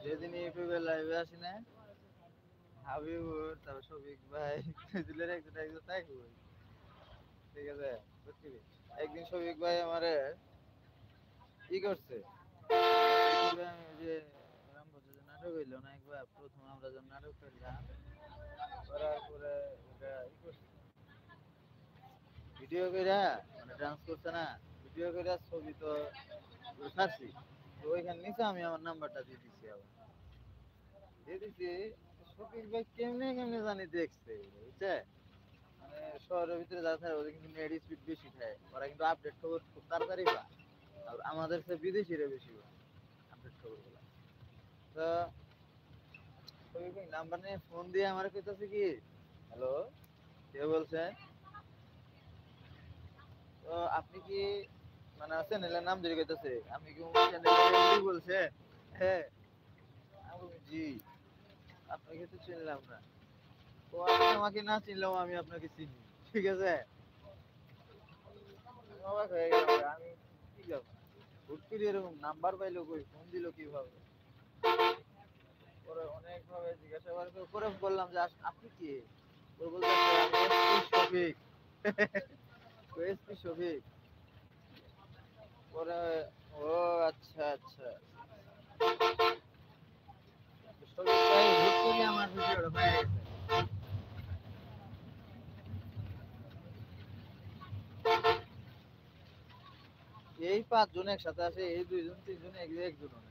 যেদিন ইউটিউবে লাইভে আসি না, হাবিবুর তারপর শফিক ভাই দুজনের একজন একজন থাকবো। ঠিক আছে, বুঝছি। একদিন শফিক ভাই আমারে কি করছে, ইউটিউবে আমি ওই যে রামবন্ধু যে নাটক হইলো না একবার, প্রথম আমরা যখন নাটক করলাম করার পরে ওটা ই করছে, ভিডিও কইরা মানে ডান্স করছে না, ভিডিও কইরা ছবি তো ছাড়ছি। তো ওইখানে নিচে আমি আমার নাম্বারটা দিয়ে দিছি, আবার দিয়ে দিছি। শফিক ভাই কেমনে কেমনে জানি দেখছে, বুঝছে? মানে শহরের ভিতরে যারা থাকে ওদের কিন্তু নেট স্পিড বেশি থাকে, ওরা কিন্তু আপডেট খবর খুব তাড়াতাড়ি পায়। আর আমাদের সে বিদেশিরা বেশি পায় আপডেট খবর গুলা। তো শফিক ভাই নাম্বার নিয়ে ফোন দিয়ে আমার কইতাছে কি, হ্যালো, কে বলছেন? তো আপনি কি মানে চ্যানেলের নাম ধরে কইতাছে, আপনি কি চ্যানেলের এমডি বলছেন? হ্যাঁ। আমি বলি, জি। আপনাকে তো চিনলাম না। তো আপনি আমাকে না চিনলেও আমি আপনাকে চিনি। ঠিক আছে? আমি অবাক হয়ে গেলাম, আমি কি ব্যাপার? হুট করে এরকম নাম্বার পাইলো কই, ফোন দিল কিভাবে? পরে অনেক ভাবে জিজ্ঞাসাবাদ করে বললাম যে আপনি কি? ও বলতেছে আমি এসপি শফিক। এসপি শফিক। পরে ও আচ্ছা আচ্ছা, শফিক ভাই হুট করে আমার ভিডিওটা পাই গেছে। এই 5 জন একসাথে আছে, এই 2 জন 3 জন একজন হয়।